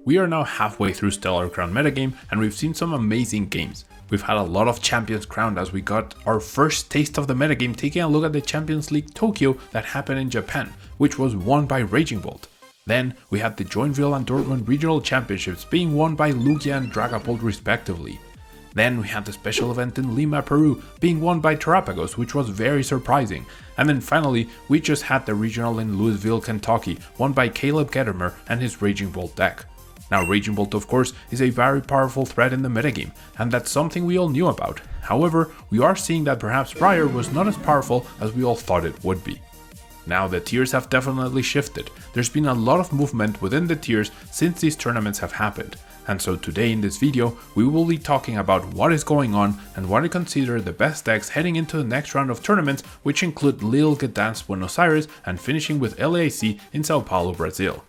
We are now halfway through Stellar Crown metagame and we've seen some amazing games. We've had a lot of champions crowned as we got our first taste of the metagame taking a look at the Champions League Tokyo that happened in Japan, which was won by Raging Bolt. Then we had the Joinville and Dortmund regional championships being won by Lugia and Dragapult respectively. Then we had the special event in Lima, Peru being won by Terrapagos, which was very surprising. And then finally, we just had the regional in Louisville, Kentucky, won by Caleb Gettermer and his Raging Bolt deck. Now Raging Bolt of course is a very powerful threat in the metagame, and that's something we all knew about. However, we are seeing that perhaps prior was not as powerful as we all thought it would be. Now the tiers have definitely shifted. There's been a lot of movement within the tiers since these tournaments have happened. And so today in this video, we will be talking about what is going on and what I consider the best decks heading into the next round of tournaments, which include Lille, Gdansk, Buenos Aires, and finishing with LAC in Sao Paulo, Brazil.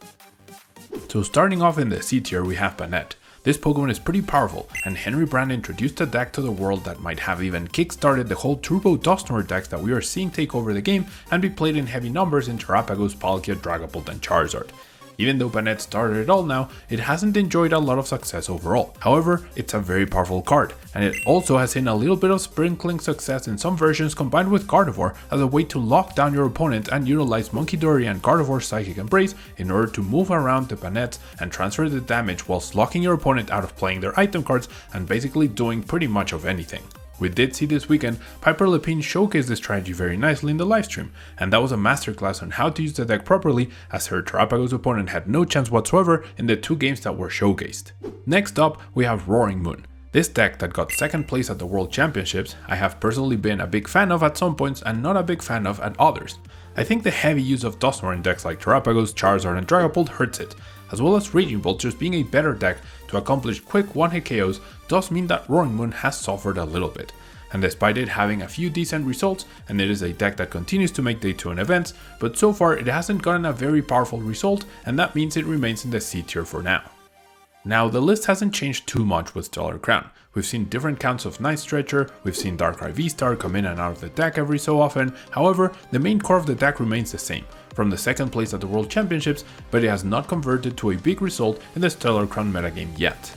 So starting off in the C tier we have Banette. This Pokemon is pretty powerful, and Henry Brand introduced a deck to the world that might have even kickstarted the whole Turbo Dusknoir decks that we are seeing take over the game and be played in heavy numbers in Terrapagos, Palkia, Dragapult and Charizard. Even though Banette started it all now, it hasn't enjoyed a lot of success overall. However, it's a very powerful card, and it also has seen a little bit of sprinkling success in some versions combined with Gardevoir as a way to lock down your opponent and utilize Munkidori and Gardevoir's Psychic Embrace in order to move around the Banettes and transfer the damage whilst locking your opponent out of playing their item cards and basically doing pretty much of anything. We did see this weekend Piper Lepine showcase this strategy very nicely in the livestream, and that was a masterclass on how to use the deck properly as her Terrapagos opponent had no chance whatsoever in the two games that were showcased. Next up we have Roaring Moon. This deck that got second place at the World Championships I have personally been a big fan of at some points and not a big fan of at others. I think the heavy use of Dusknoir in decks like Terrapagos, Charizard and Dragapult hurts it, as well as Raging Bolt just being a better deck to accomplish quick one-hit KOs does mean that Roaring Moon has suffered a little bit. And despite it having a few decent results, and it is a deck that continues to make Day 2 in events, but so far it hasn't gotten a very powerful result, and that means it remains in the C tier for now. Now the list hasn't changed too much with Stellar Crown. We've seen different counts of Night Stretcher, we've seen Darkrai V-Star come in and out of the deck every so often, however the main core of the deck remains the same, from the second place at the World Championships, but it has not converted to a big result in the Stellar Crown metagame yet.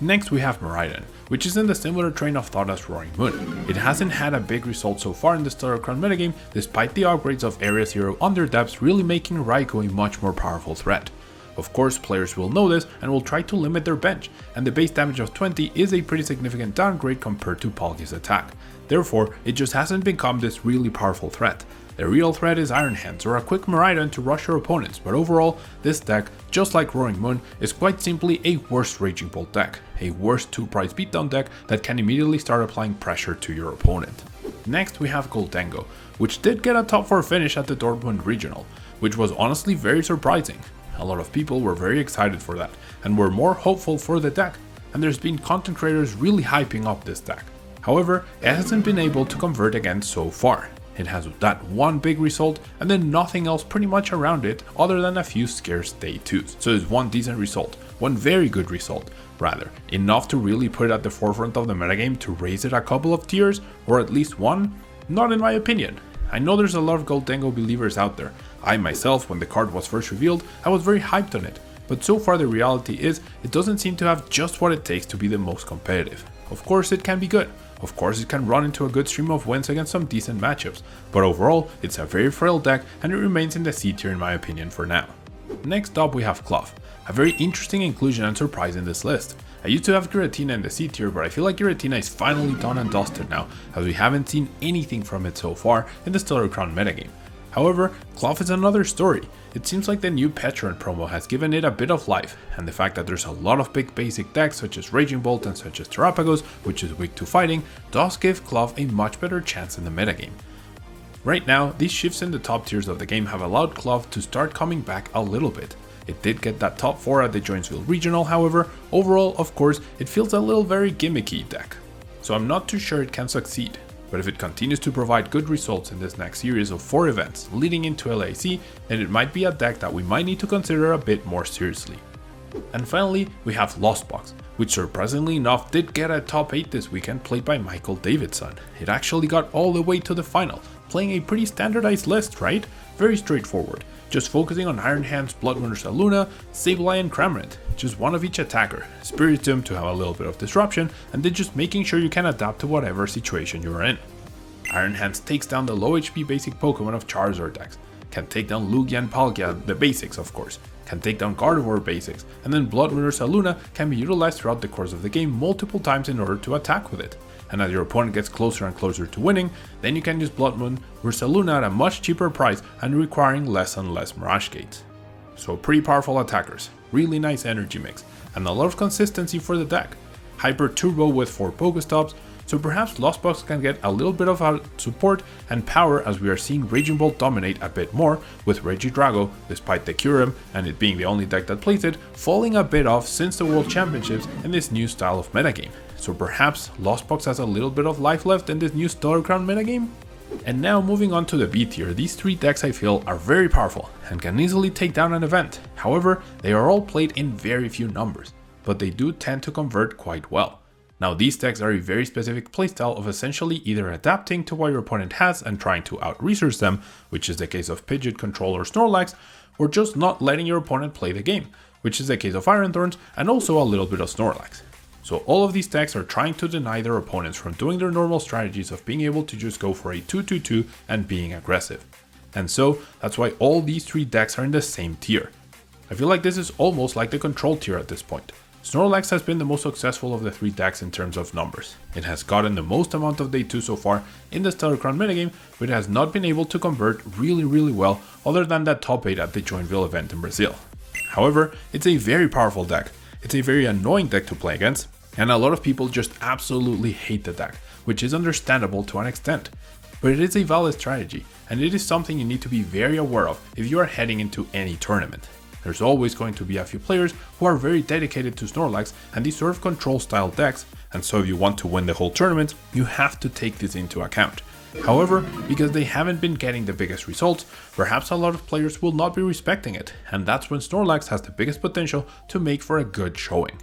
Next we have Miraidon, which is in the similar train of thought as Roaring Moon. It hasn't had a big result so far in the Stellar Crown metagame, despite the upgrades of Area Zero Underdepths really making Raikou a much more powerful threat. Of course, players will know this and will try to limit their bench, and the base damage of 20 is a pretty significant downgrade compared to Palkia's attack. Therefore, it just hasn't become this really powerful threat. The real threat is Iron Hands or a quick Miraidon to rush your opponents, but overall, this deck, just like Roaring Moon, is quite simply a worse Raging Bolt deck, a worse 2-price beatdown deck that can immediately start applying pressure to your opponent. Next we have Goldengo, which did get a top 4 finish at the Dortmund Regional, which was honestly very surprising. A lot of people were very excited for that, and were more hopeful for the deck, and there's been content creators really hyping up this deck. However, it hasn't been able to convert again so far. It has that one big result and then nothing else pretty much around it other than a few scarce Day 2s. So it's one decent result, one very good result, rather, enough to really put it at the forefront of the metagame to raise it a couple of tiers, or at least one? Not in my opinion. I know there's a lot of Goldengo believers out there. I myself, when the card was first revealed, I was very hyped on it, but so far the reality is it doesn't seem to have just what it takes to be the most competitive. Of course it can be good, of course it can run into a good stream of wins against some decent matchups, but overall it's a very frail deck and it remains in the C tier in my opinion for now. Next up we have Clough, a very interesting inclusion and surprise in this list. I used to have Giratina in the C tier, but I feel like Giratina is finally done and dusted now, as we haven't seen anything from it so far in the Stellar Crown metagame. However, Clough is another story. It seems like the new Petron promo has given it a bit of life, and the fact that there's a lot of big basic decks such as Raging Bolt and such as Terrapagos, which is weak to fighting, does give Clough a much better chance in the metagame. Right now, these shifts in the top tiers of the game have allowed Clough to start coming back a little bit. It did get that top 4 at the Joinville Regional, however, overall, of course, it feels a little very gimmicky deck. So I'm not too sure it can succeed. But if it continues to provide good results in this next series of 4 events leading into LAC, then it might be a deck that we might need to consider a bit more seriously. And finally, we have Lost Box, which surprisingly enough did get a top 8 this weekend played by Michael Davidson. It actually got all the way to the final, playing a pretty standardized list, right? Very straightforward, just focusing on Iron Hands, Bloodrunner Saluna, Sableye and Cramorant. just one of each attacker, Spiritomb to have a little bit of disruption, and then just making sure you can adapt to whatever situation you're in. Iron Hands takes down the low HP basic Pokemon of Charizard decks, can take down Lugia and Palkia, the basics of course, can take down Gardevoir basics, and then Blood Moon Ursa Luna can be utilized throughout the course of the game multiple times in order to attack with it. And as your opponent gets closer and closer to winning, then you can use Blood Moon Ursa Luna at a much cheaper price and requiring less and less Mirage Gates. So pretty powerful attackers, really nice energy mix, and a lot of consistency for the deck. Hyper Turbo with 4 Pokestops, so perhaps Lost Box can get a little bit of support and power as we are seeing Raging Bolt dominate a bit more, with Regidrago, despite the Kyurem and it being the only deck that plays it, falling a bit off since the World Championships in this new style of metagame. So perhaps Lost Box has a little bit of life left in this new Stellar Crown metagame? And now moving on to the B tier, these 3 decks I feel are very powerful and can easily take down an event. However, they are all played in very few numbers, but they do tend to convert quite well. Now these decks are a very specific playstyle of essentially either adapting to what your opponent has and trying to out-research them, which is the case of Pidgeot, Control or Snorlax, or just not letting your opponent play the game, which is the case of Iron Thorns and also a little bit of Snorlax. So all of these decks are trying to deny their opponents from doing their normal strategies of being able to just go for a 2-2-2 and being aggressive. And so that's why all these 3 decks are in the same tier. I feel like this is almost like the Control tier at this point. Snorlax has been the most successful of the 3 decks in terms of numbers. It has gotten the most amount of day 2 so far in the Stellar Crown metagame, but it has not been able to convert really well other than that top 8 at the Joinville event in Brazil. However, it's a very powerful deck. It's a very annoying deck to play against, and a lot of people just absolutely hate the deck, which is understandable to an extent. But it is a valid strategy, and it is something you need to be very aware of if you are heading into any tournament. There's always going to be a few players who are very dedicated to Snorlax and these sort of control style decks, and so if you want to win the whole tournament, you have to take this into account. However, because they haven't been getting the biggest results, perhaps a lot of players will not be respecting it, and that's when Snorlax has the biggest potential to make for a good showing.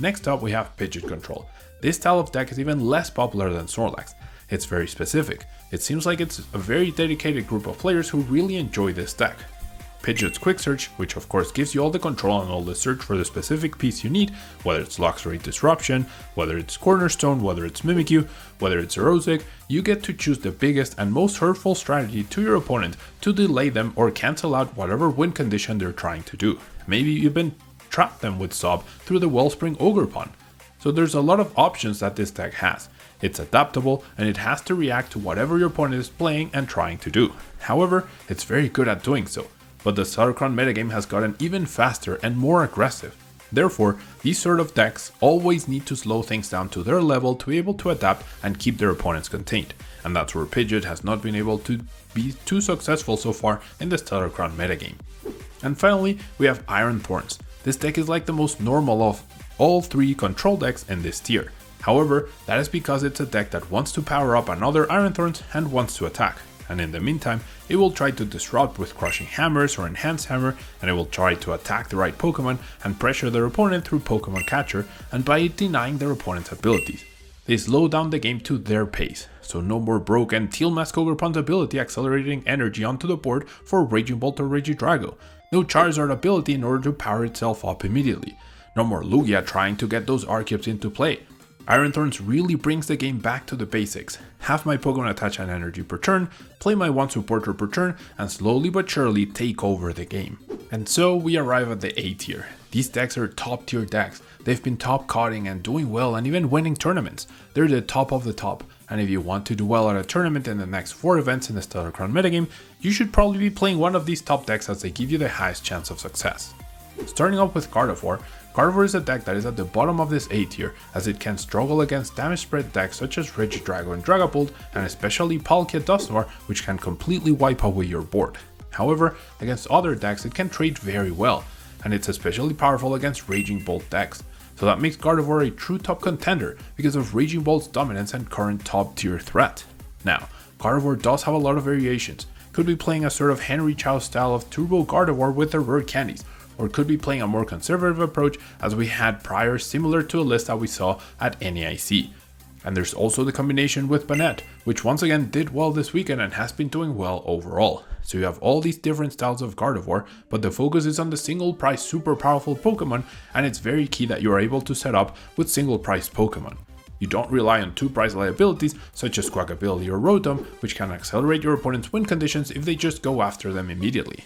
Next up we have Pidgeot Control. This style of deck is even less popular than Snorlax. It's very specific. It seems like it's a very dedicated group of players who really enjoy this deck. Pidgeot's Quick Search, which of course gives you all the control and all the search for the specific piece you need, whether it's Luxray Disruption, whether it's Cornerstone, whether it's Mimikyu, whether it's Erosic, you get to choose the biggest and most hurtful strategy to your opponent to delay them or cancel out whatever win condition they're trying to do. Maybe you even trap them with Sob through the Wellspring Ogerpon. So there's a lot of options that this deck has. It's adaptable and it has to react to whatever your opponent is playing and trying to do. However, it's very good at doing so. But the Stellar Crown metagame has gotten even faster and more aggressive. Therefore, these sort of decks always need to slow things down to their level to be able to adapt and keep their opponents contained. And that's where Pidgeot has not been able to be too successful so far in the Stellar Crown metagame. And finally, we have Iron Thorns. This deck is like the most normal of all 3 control decks in this tier. However, that is because it's a deck that wants to power up another Iron Thorns and wants to attack. And in the meantime, it will try to disrupt with Crushing Hammers or Enhanced Hammer, and it will try to attack the right Pokemon and pressure their opponent through Pokemon Catcher and by denying their opponent's abilities. They slow down the game to their pace, so no more broken Teal Mask Ogerpon's ability accelerating energy onto the board for Raging Bolt or Regidrago, no Charizard ability in order to power itself up immediately, no more Lugia trying to get those Archeops into play. Iron Thorns really brings the game back to the basics. Have my Pokemon attach an energy per turn, play my one supporter per turn, and slowly but surely take over the game. And so we arrive at the A tier. These decks are top tier decks. They've been top cutting and doing well and even winning tournaments. They're the top of the top, and if you want to do well at a tournament in the next 4 events in the Stellar Crown metagame, you should probably be playing one of these top decks as they give you the highest chance of success. Starting off with Gardevoir, Gardevoir is a deck that is at the bottom of this A tier as it can struggle against damage spread decks such as Regidrago and Dragapult, and especially Palkia Dusknoir, which can completely wipe away your board. However, against other decks it can trade very well, and it's especially powerful against Raging Bolt decks. So that makes Gardevoir a true top contender because of Raging Bolt's dominance and current top tier threat. Now, Gardevoir does have a lot of variations. Could be playing a sort of Henry Chow style of Turbo Gardevoir with the rare candies, or could be playing a more conservative approach as we had prior, similar to a list that we saw at NAIC. And there's also the combination with Banette, which once again did well this weekend and has been doing well overall. So you have all these different styles of Gardevoir, but the focus is on the single price super powerful Pokemon, and it's very key that you are able to set up with single price Pokemon. You don't rely on two price liabilities such as Quackability or Rotom, which can accelerate your opponent's win conditions if they just go after them immediately.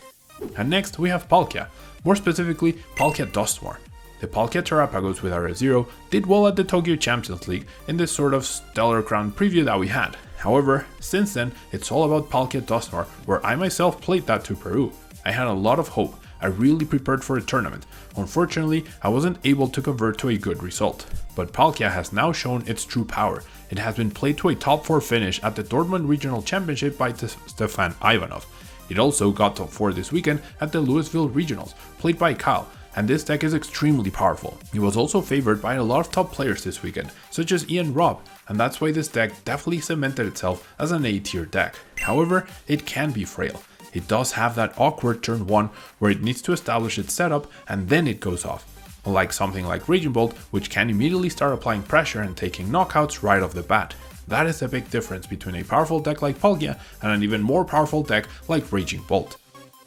And next we have Palkia, more specifically Palkia Dusknoir. The Palkia Terrapagos with RS0 did well at the Tokyo Champions League in this sort of Stellar Crown preview that we had. However, since then, it's all about Palkia Dusknoir, where I myself played that to Peru. I had a lot of hope, I really prepared for a tournament. Unfortunately, I wasn't able to convert to a good result. But Palkia has now shown its true power. It has been played to a top 4 finish at the Dortmund Regional Championship by Stefan Ivanov. It also got top 4 this weekend at the Louisville Regionals, played by Kyle. And this deck is extremely powerful. It was also favored by a lot of top players this weekend, such as Ian Robb, and that's why this deck definitely cemented itself as an A-tier deck. However, it can be frail. It does have that awkward turn 1 where it needs to establish its setup and then it goes off. Unlike something like Raging Bolt, which can immediately start applying pressure and taking knockouts right off the bat. That is a big difference between a powerful deck like Palkia and an even more powerful deck like Raging Bolt.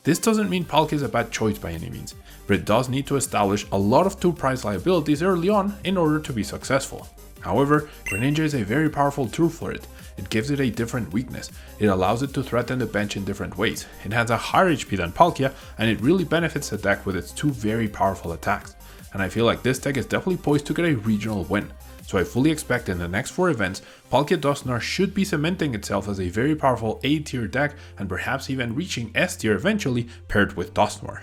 This doesn't mean Palkia is a bad choice by any means, but it does need to establish a lot of 2 price liabilities early on in order to be successful. However, Greninja is a very powerful tool for it. It gives it a different weakness, it allows it to threaten the bench in different ways, it has a higher HP than Palkia, and it really benefits the deck with its 2 very powerful attacks. And I feel like this deck is definitely poised to get a regional win. So I fully expect in the next 4 events, Palkia Dusknoir should be cementing itself as a very powerful A-tier deck and perhaps even reaching S-tier eventually paired with Dusknoir.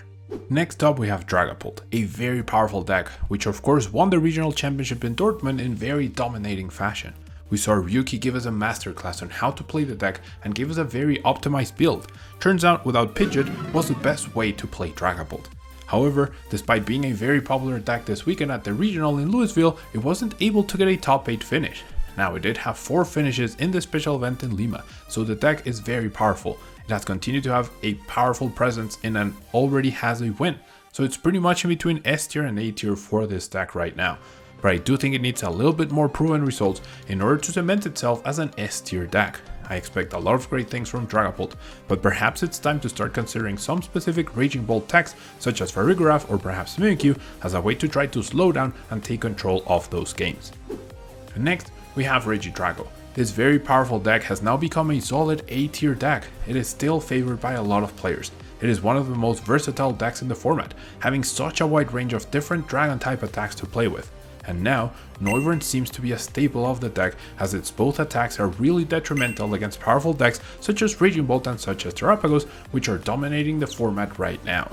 Next up we have Dragapult, a very powerful deck, which of course won the regional championship in Dortmund in very dominating fashion. We saw Ryuki give us a masterclass on how to play the deck and give us a very optimized build. Turns out without Pidgeot was the best way to play Dragapult. However, despite being a very popular deck this weekend at the regional in Louisville, it wasn't able to get a top 8 finish. Now it did have 4 finishes in the special event in Lima, so the deck is very powerful. It has continued to have a powerful presence and already has a win, so it's pretty much in between S tier and A tier for this deck right now. But I do think it needs a little bit more proven results in order to cement itself as an S tier deck. I expect a lot of great things from Dragapult, but perhaps it's time to start considering some specific Raging Bolt techs such as Farigiraf or perhaps Mimikyu as a way to try to slow down and take control of those games. And next, we have Regidrago. This very powerful deck has now become a solid A tier deck. It is still favored by a lot of players. It is one of the most versatile decks in the format, having such a wide range of different dragon type attacks to play with. And now, Noivern seems to be a staple of the deck as its both attacks are really detrimental against powerful decks such as Raging Bolt and such as Terrapagos, which are dominating the format right now.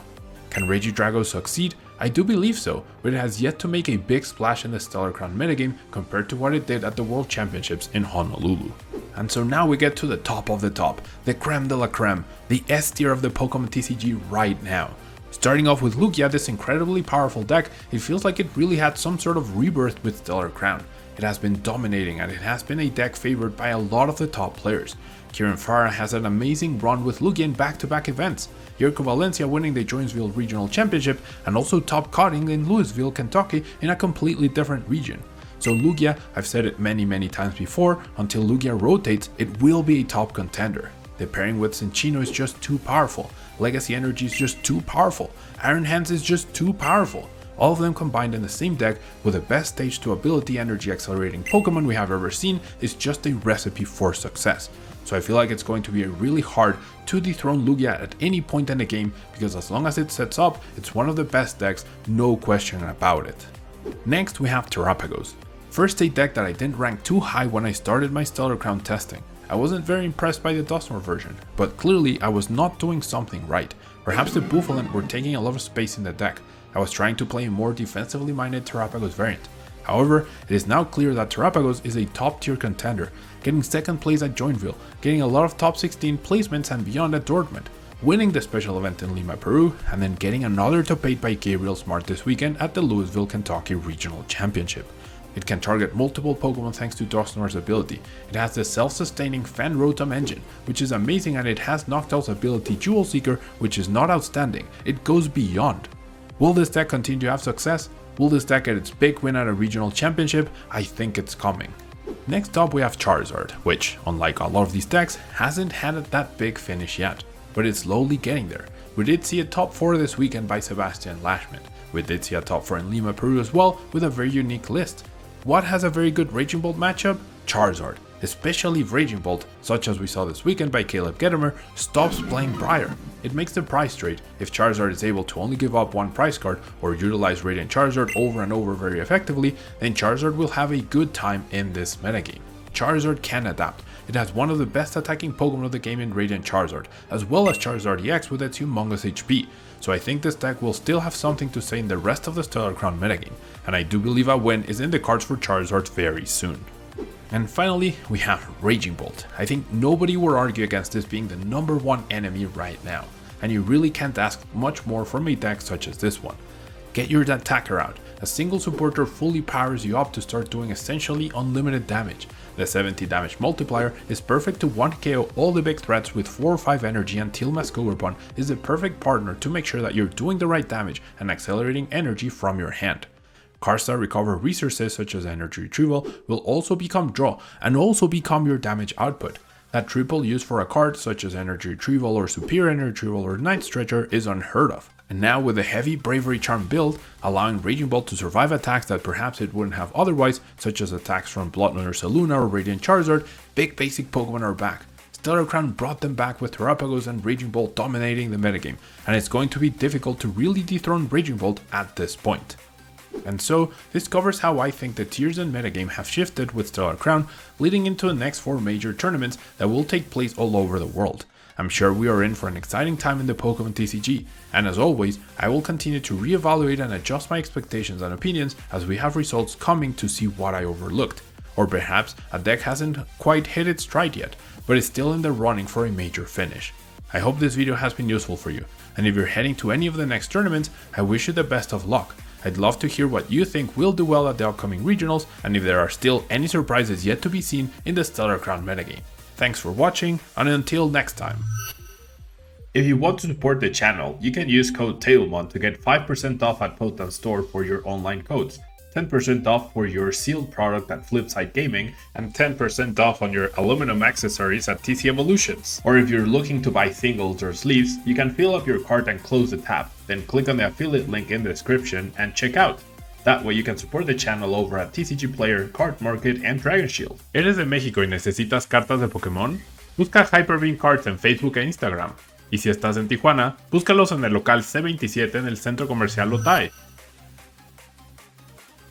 Can Regidrago succeed? I do believe so, but it has yet to make a big splash in the Stellar Crown metagame compared to what it did at the World Championships in Honolulu. And so now we get to the top of the top, the creme de la creme, the S tier of the Pokemon TCG right now. Starting off with Lugia, this incredibly powerful deck, it feels like it really had some sort of rebirth with Stellar Crown. It has been dominating and it has been a deck favored by a lot of the top players. Kieran Farah has an amazing run with Lugia in back-to-back events, Yerko Valencia winning the Jonesville Regional Championship and also top cutting in Louisville, Kentucky in a completely different region. So Lugia, I've said it many times before, until Lugia rotates, it will be a top contender. The pairing with Cinccino is just too powerful, Legacy Energy is just too powerful, Iron Hands is just too powerful. All of them combined in the same deck with the best stage to ability energy accelerating Pokemon we have ever seen is just a recipe for success. So I feel like it's going to be really hard to dethrone Lugia at any point in the game because as long as it sets up, it's one of the best decks, no question about it. Next we have Terrapagos. First a deck that I didn't rank too high when I started my Stellar Crown testing. I wasn't very impressed by the Dusknoir version, but clearly I was not doing something right. Perhaps the Bouffalant were taking a lot of space in the deck. I was trying to play a more defensively minded Terrapagos variant. However, it is now clear that Terrapagos is a top tier contender, getting second place at Joinville, getting a lot of top 16 placements and beyond at Dortmund, winning the special event in Lima, Peru, and then getting another top 8 by Gabriel Smart this weekend at the Louisville, Kentucky Regional Championship. It can target multiple Pokemon thanks to Dusknoir's ability. It has the self-sustaining Fan Rotom engine, which is amazing, and it has Noctowl's ability Jewel Seeker, which is not outstanding, it goes beyond. Will this deck continue to have success? Will this deck get its big win at a regional championship? I think it's coming. Next up we have Charizard, which, unlike a lot of these decks, hasn't had that big finish yet, but it's slowly getting there. We did see a top 4 this weekend by Sebastian Lashman. We did see a top 4 in Lima, Peru as well, with a very unique list. What has a very good Raging Bolt matchup? Charizard, especially if Raging Bolt, such as we saw this weekend by Caleb Gettimer, stops playing Briar. It makes the price straight. If Charizard is able to only give up one price card or utilize Radiant Charizard over and over very effectively, then Charizard will have a good time in this metagame. Charizard can adapt. It has one of the best attacking Pokemon of the game in Radiant Charizard, as well as Charizard EX with its humongous HP, so I think this deck will still have something to say in the rest of the Stellar Crown metagame, and I do believe a win is in the cards for Charizard very soon. And finally, we have Raging Bolt. I think nobody will argue against this being the #1 enemy right now, and you really can't ask much more from a deck such as this one. Get your attacker out. A single supporter fully powers you up to start doing essentially unlimited damage. The 70 damage multiplier is perfect to 1-KO all the big threats with 4 or 5 energy, and Tilma's Cogerpon is the perfect partner to make sure that you're doing the right damage and accelerating energy from your hand. Cards that recover resources such as energy retrieval will also become draw and also become your damage output. That triple use for a card such as energy retrieval or superior energy retrieval or night stretcher is unheard of. And now with a heavy bravery charm build, allowing Raging Bolt to survive attacks that perhaps it wouldn't have otherwise, such as attacks from Bloodlune or Saluna or Radiant Charizard, big basic Pokemon are back. Stellar Crown brought them back with Terrapagos and Raging Bolt dominating the metagame, and it's going to be difficult to really dethrone Raging Bolt at this point. And so, this covers how I think the tiers in metagame have shifted with Stellar Crown, leading into the next 4 major tournaments that will take place all over the world. I'm sure we are in for an exciting time in the Pokemon TCG, and as always, I will continue to reevaluate and adjust my expectations and opinions as we have results coming to see what I overlooked. Or perhaps a deck hasn't quite hit its stride yet, but is still in the running for a major finish. I hope this video has been useful for you, and if you're heading to any of the next tournaments, I wish you the best of luck. I'd love to hear what you think will do well at the upcoming regionals, and if there are still any surprises yet to be seen in the Stellar Crown metagame. Thanks for watching, and until next time. If you want to support the channel, you can use code tablemon to get 5% off at Potent Store for your online codes, 10% off for your sealed product at Flipside Gaming, and 10% off on your aluminum accessories at TC Evolutions. Or if you're looking to buy singles or sleeves, you can fill up your cart and close the tab, then click on the affiliate link in the description and check out. That way you can support the channel over at TCG Player, Card Market, and Dragon Shield. ¿Eres de México y necesitas cartas de Pokémon? Busca Hyperbeam Cards en Facebook e Instagram. Y si estás en Tijuana, búscalos en el local C27 en el Centro Comercial Otay.